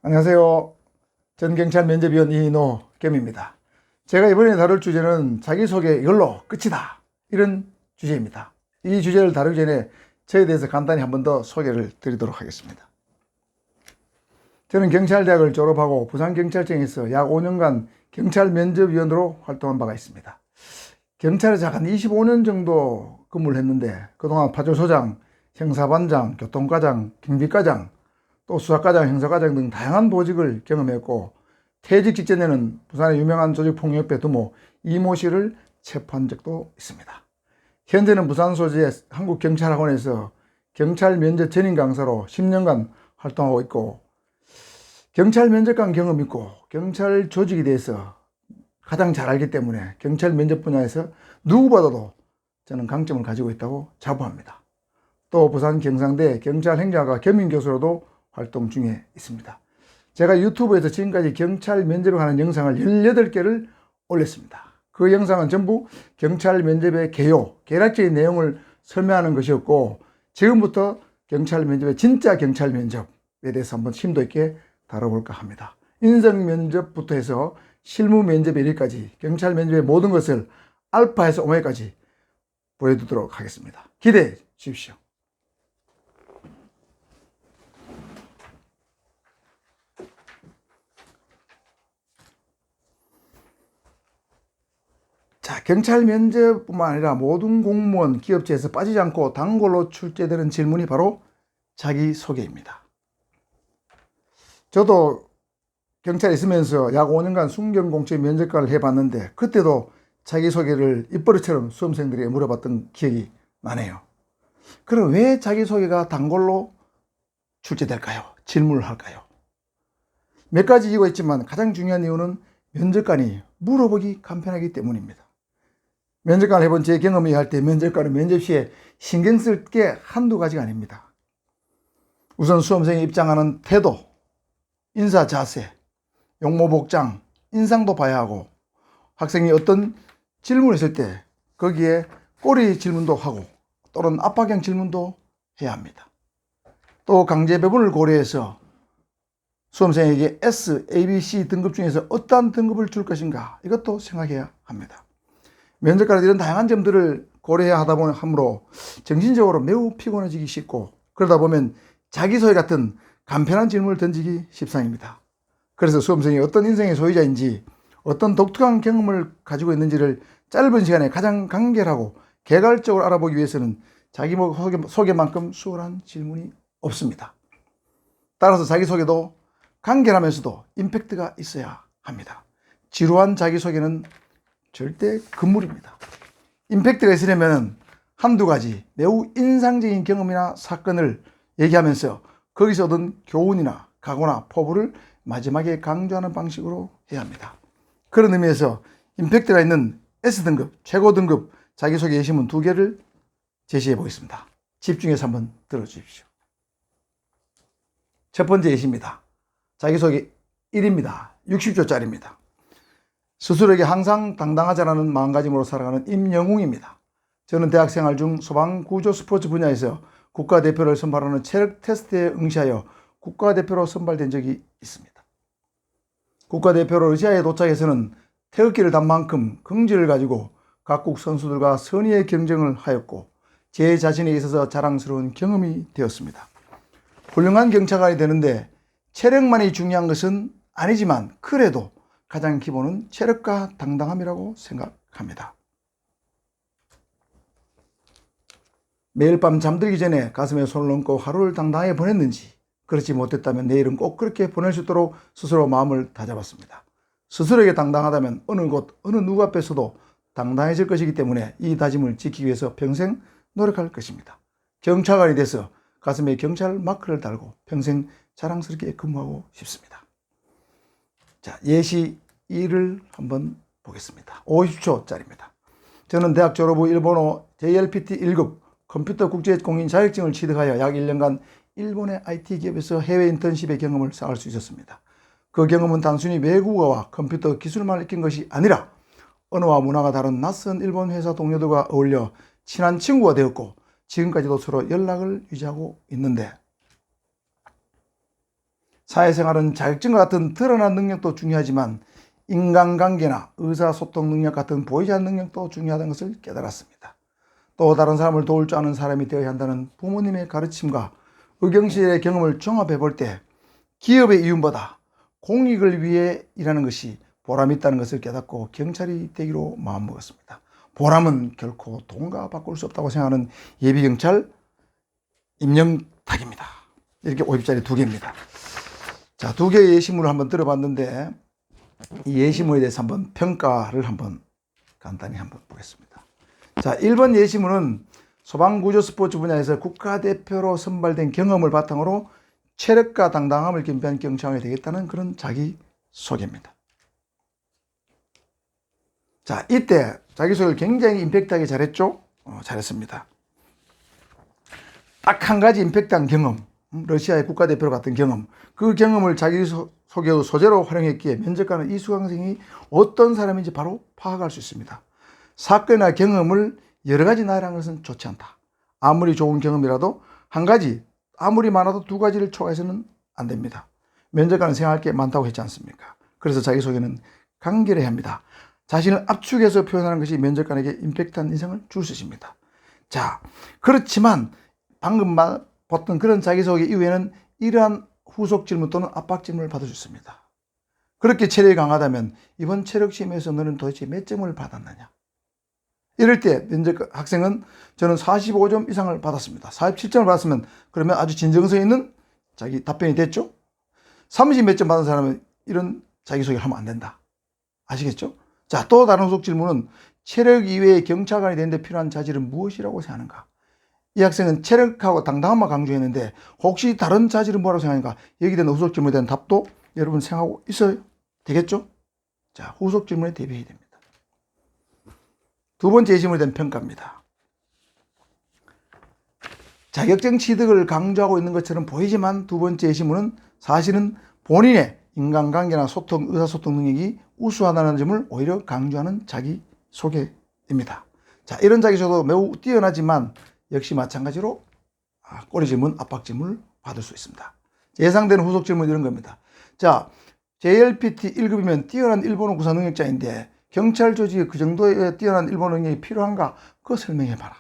안녕하세요. 전 경찰 면접위원 이노겸입니다. 제가 이번에 다룰 주제는 자기소개 이걸로 끝이다, 이런 주제입니다. 이 주제를 다루기 전에 저에 대해서 간단히 한 번 더 소개를 드리도록 하겠습니다. 저는 경찰대학을 졸업하고 부산경찰청에서 약 5년간 경찰면접위원으로 활동한 바가 있습니다. 경찰에서 약 한 25년 정도 근무를 했는데 그동안 파출소장, 형사반장, 교통과장, 경비과장, 또 수사과장, 형사과장 등 다양한 보직을 경험했고, 퇴직 직전에는 부산의 유명한 조직폭력배 두모 이모 씨를 체포한 적도 있습니다. 현재는 부산 소재의 한국경찰학원에서 경찰 면접 전임 강사로 10년간 활동하고 있고, 경찰 면접관 경험 있고 경찰 조직에 대해서 가장 잘 알기 때문에 경찰 면접 분야에서 누구보다도 저는 강점을 가지고 있다고 자부합니다. 또 부산 경상대 경찰행정학과 겸임교수로도 활동 중에 있습니다. 제가 유튜브에서 지금까지 경찰 면접에 관한 영상을 18개를 올렸습니다. 그 영상은 전부 경찰 면접의 개요, 개략적인 내용을 설명하는 것이었고, 지금부터 경찰 면접의 진짜 경찰 면접에 대해서 한번 심도 있게 다뤄볼까 합니다. 인성 면접부터 해서 실무 면접에 이르기까지 경찰 면접의 모든 것을 알파에서 오메가까지 보여드리도록 하겠습니다. 기대해 주십시오. 자, 경찰 면접뿐만 아니라 모든 공무원, 기업체에서 빠지지 않고 단골로 출제되는 질문이 바로 자기소개입니다. 저도 경찰에 있으면서 약 5년간 순경공채 면접관을 해봤는데, 그때도 자기소개를 입버릇처럼 수험생들에게 물어봤던 기억이 나네요. 그럼 왜 자기소개가 단골로 출제될까요? 질문을 할까요? 몇 가지 이유가 있지만 가장 중요한 이유는 면접관이 물어보기 간편하기 때문입니다. 면접관을 해본 제 경험에 의할 때 면접관은 면접 시에 신경 쓸 게 한두 가지가 아닙니다. 우선 수험생이 입장하는 태도, 인사 자세, 용모 복장, 인상도 봐야 하고, 학생이 어떤 질문을 했을 때 거기에 꼬리 질문도 하고 또는 압박형 질문도 해야 합니다. 또 강제 배분을 고려해서 수험생에게 S, A, B, C 등급 중에서 어떠한 등급을 줄 것인가, 이것도 생각해야 합니다. 면접관은 이런 다양한 점들을 고려해야 하다 함으로 정신적으로 매우 피곤해지기 쉽고, 그러다 보면 자기소개 같은 간편한 질문을 던지기 십상입니다. 그래서 수험생이 어떤 인생의 소유자인지, 어떤 독특한 경험을 가지고 있는지를 짧은 시간에 가장 간결하고 개괄적으로 알아보기 위해서는 자기소개만큼 수월한 질문이 없습니다. 따라서 자기소개도 간결하면서도 임팩트가 있어야 합니다. 지루한 자기소개는 절대 금물입니다. 임팩트가 있으려면 한두 가지 매우 인상적인 경험이나 사건을 얘기하면서 거기서 얻은 교훈이나 각오나 포부를 마지막에 강조하는 방식으로 해야 합니다. 그런 의미에서 임팩트가 있는 S등급, 최고 등급 자기소개 예시문 2개를 제시해 보겠습니다. 집중해서 한번 들어주십시오. 첫 번째 예시입니다. 자기소개 1입니다. 60초짜리입니다. 스스로에게 항상 당당하자라는 마음가짐으로 살아가는 임영웅입니다. 저는 대학생활 중 소방구조 스포츠 분야에서 국가대표를 선발하는 체력 테스트에 응시하여 국가대표로 선발된 적이 있습니다. 국가대표로 러시아에 도착해서는 태극기를 단 만큼 긍지를 가지고 각국 선수들과 선의의 경쟁을 하였고, 제 자신에 있어서 자랑스러운 경험이 되었습니다. 훌륭한 경찰관이 되는데 체력만이 중요한 것은 아니지만, 그래도 가장 기본은 체력과 당당함이라고 생각합니다. 매일 밤 잠들기 전에 가슴에 손을 얹고 하루를 당당하게 보냈는지, 그렇지 못했다면 내일은 꼭 그렇게 보낼 수 있도록 스스로 마음을 다잡았습니다. 스스로에게 당당하다면 어느 곳, 어느 누구 앞에서도 당당해질 것이기 때문에 이 다짐을 지키기 위해서 평생 노력할 것입니다. 경찰관이 돼서 가슴에 경찰 마크를 달고 평생 자랑스럽게 근무하고 싶습니다. 자, 예시 2를 한번 보겠습니다. 50초짜리입니다. 저는 대학 졸업 후 일본어 JLPT 1급 컴퓨터 국제공인 자격증을 취득하여 약 1년간 일본의 IT 기업에서 해외 인턴십의 경험을 쌓을 수 있었습니다. 그 경험은 단순히 외국어와 컴퓨터 기술만 익힌 것이 아니라 언어와 문화가 다른 낯선 일본 회사 동료들과 어울려 친한 친구가 되었고, 지금까지도 서로 연락을 유지하고 있는데, 사회생활은 자격증과 같은 드러난 능력도 중요하지만 인간관계나 의사소통 능력 같은 보이지 않는 능력도 중요하다는 것을 깨달았습니다. 또 다른 사람을 도울 줄 아는 사람이 되어야 한다는 부모님의 가르침과 의경실의 경험을 종합해 볼 때 기업의 이윤보다 공익을 위해 일하는 것이 보람이 있다는 것을 깨닫고 경찰이 되기로 마음먹었습니다. 보람은 결코 돈과 바꿀 수 없다고 생각하는 예비경찰 임영탁입니다. 이렇게 50짜리 2개입니다. 자, 2개의 예시문을 한번 들어봤는데 이 예시문에 대해서 한번 평가를 한번 간단히 한번 보겠습니다. 자, 1번 예시문은 소방구조 스포츠 분야에서 국가대표로 선발된 경험을 바탕으로 체력과 당당함을 겸비한 경찰이 되겠다는 그런 자기소개입니다. 자, 이때 자기소개를 굉장히 임팩트하게 잘했죠? 잘했습니다. 딱 한 가지 임팩트한 경험, 러시아의 국가대표로 갔던 경험, 그 경험을 자기소개의 소재로 활용했기에 면접관은 이수강 생이 어떤 사람인지 바로 파악할 수 있습니다. 사건이나 경험을 여러 가지 나열하는 것은 좋지 않다. 아무리 좋은 경험이라도 한 가지, 아무리 많아도 2가지를 초과해서는 안 됩니다. 면접관은 생각할 게 많다고 했지 않습니까? 그래서 자기소개는 간결해야 합니다. 자신을 압축해서 표현하는 것이 면접관에게 임팩트한 인상을 줄 수 있습니다. 자, 그렇지만 방금 봤던 그런 자기소개 이후에는 이러한 후속 질문 또는 압박 질문을 받을 수 있습니다. 그렇게 체력이 강하다면 이번 체력 시험에서 너는 도대체 몇 점을 받았느냐? 이럴 때 학생은 저는 45점 이상을 받았습니다. 47점을 받았으면 그러면 아주 진정성 있는 자기 답변이 됐죠? 30 몇 점 받은 사람은 이런 자기소개를 하면 안 된다. 아시겠죠? 자, 또 다른 후속 질문은 체력 이외에 경찰관이 되는데 필요한 자질은 무엇이라고 생각하는가? 이 학생은 체력하고 당당함만 강조했는데 혹시 다른 자질은 뭐라고 생각하는가? 여기에 대한 후속 질문에 대한 답도 여러분 생각하고 있어요. 되겠죠? 자, 후속 질문에 대비해야 됩니다. 2번째 예시문에 대한 평가입니다. 자격증 취득을 강조하고 있는 것처럼 보이지만 2번째 예시문은 사실은 본인의 인간관계나 소통, 의사소통 능력이 우수하다는 점을 오히려 강조하는 자기소개입니다. 자, 이런 자기소개도 매우 뛰어나지만 역시 마찬가지로 꼬리질문, 압박질문을 받을 수 있습니다. 예상되는 후속 질문은 이런 겁니다. 자, JLPT 1급이면 뛰어난 일본어 구사 능력자인데 경찰 조직에 그 정도의 뛰어난 일본어 능력이 필요한가? 그거 설명해봐라.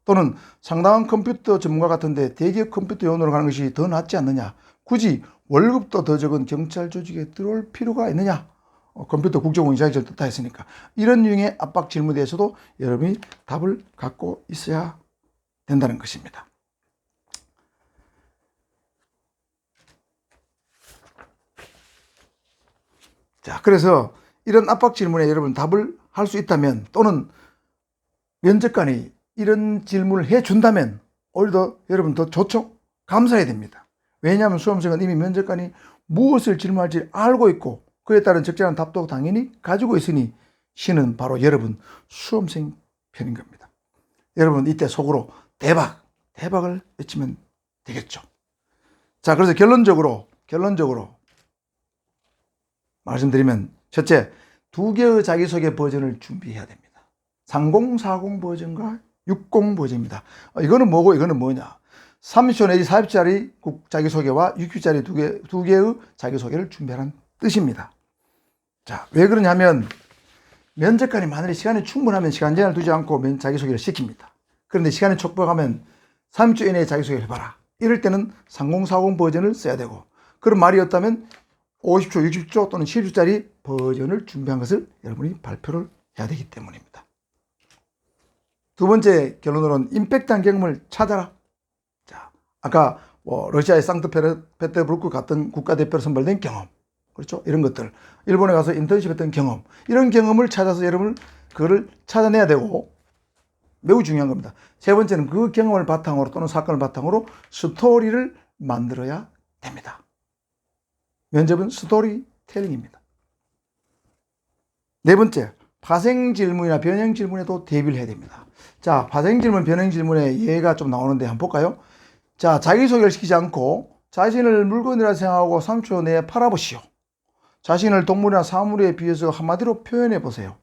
또는 상당한 컴퓨터 전문가 같은데 대기업 컴퓨터 요원으로 가는 것이 더 낫지 않느냐? 굳이 월급도 더 적은 경찰 조직에 들어올 필요가 있느냐? 컴퓨터 국정원 이사직을 뜻다 했으니까 이런 유형의 압박 질문에 대해서도 여러분이 답을 갖고 있어야 된다는 것입니다. 자, 그래서 이런 압박 질문에 여러분 답을 할 수 있다면 또는 면접관이 이런 질문을 해준다면 오히려 여러분 더 좋죠? 감사해야 됩니다. 왜냐하면 수험생은 이미 면접관이 무엇을 질문할지 알고 있고 그에 따른 적절한 답도 당연히 가지고 있으니 신은 바로 여러분 수험생 편인 겁니다. 여러분 이때 속으로 대박을 외치면 되겠죠. 자, 그래서 결론적으로 말씀드리면 첫째, 2개의 자기소개 버전을 준비해야 됩니다. 3040 버전과 60 버전입니다. 이거는 뭐고 이거는 뭐냐? 30초 내지 40초짜리 자기소개와 60초짜리 두 개의 자기소개를 준비하라는 뜻입니다. 자, 왜 그러냐면 면접관이 만약에 시간이 충분하면 시간 제한을 두지 않고 자기소개를 시킵니다. 그런데 시간이 촉박하면 30초 이내에 자기소개를 해봐라. 이럴 때는 3040 버전을 써야 되고 그런 말이었다면 50초, 60초 또는 70초짜리 버전을 준비한 것을 여러분이 발표를 해야 되기 때문입니다. 2번째 결론으로는 임팩트한 경험을 찾아라. 자, 아까 러시아의 상트페테르부르크 같은 국가대표로 선발된 경험, 그렇죠? 이런 것들, 일본에 가서 인턴십 했던 경험, 이런 경험을 찾아서 여러분 그거를 찾아내야 되고 매우 중요한 겁니다. 세 번째는 그 경험을 바탕으로 또는 사건을 바탕으로 스토리를 만들어야 됩니다. 면접은 스토리텔링입니다. 네 번째, 파생 질문이나 변형 질문에도 대비를 해야 됩니다. 자, 파생 질문, 변형 질문의 예가 좀 나오는데 한번 볼까요? 자, 자기소개를 시키지 않고 자신을 물건이라 생각하고 3초 내에 팔아보시오. 자신을 동물이나 사물에 비해서 한마디로 표현해 보세요.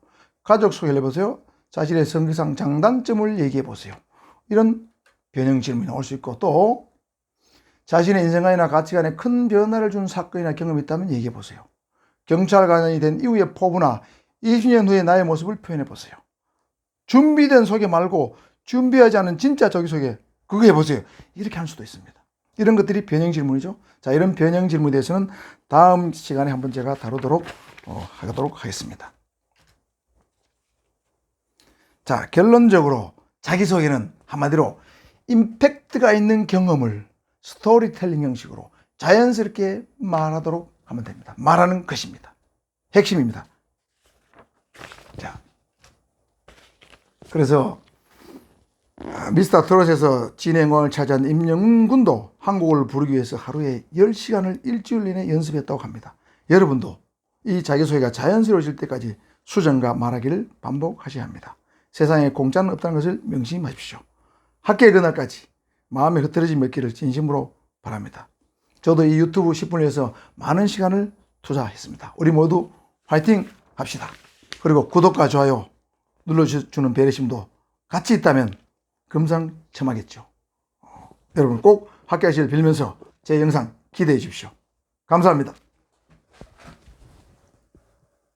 가족 소개를 해보세요. 자신의 성격상 장단점을 얘기해 보세요. 이런 변형 질문이 나올 수 있고 또 자신의 인생관이나 가치관에 큰 변화를 준 사건이나 경험이 있다면 얘기해 보세요. 경찰관이 된 이후의 포부나 20년 후의 나의 모습을 표현해 보세요. 준비된 소개 말고 준비하지 않은 진짜 자기소개, 그거 해보세요. 이렇게 할 수도 있습니다. 이런 것들이 변형 질문이죠. 자, 이런 변형 질문에 대해서는 다음 시간에 한번 제가 다루도록 하도록 하겠습니다. 자, 결론적으로 자기소개는 한마디로 임팩트가 있는 경험을 스토리텔링 형식으로 자연스럽게 말하도록 하면 됩니다. 말하는 것입니다. 핵심입니다. 자, 그래서 미스터 트롯에서 진행왕을 차지한 임영웅 군도 한국어를 부르기 위해서 하루에 10시간을 일주일 내내 연습했다고 합니다. 여러분도 이 자기소개가 자연스러워질 때까지 수정과 말하기를 반복하셔야 합니다. 세상에 공짜는 없다는 것을 명심하십시오. 학교의 그날까지 마음의 흐트러짐이 없기를 진심으로 바랍니다. 저도 이 유튜브 10분을 위해서 많은 시간을 투자했습니다. 우리 모두 화이팅 합시다. 그리고 구독과 좋아요 눌러주는 배려심도 같이 있다면 금상첨화겠죠. 여러분 꼭 합격하시길 빌면서 제 영상 기대해 주십시오. 감사합니다.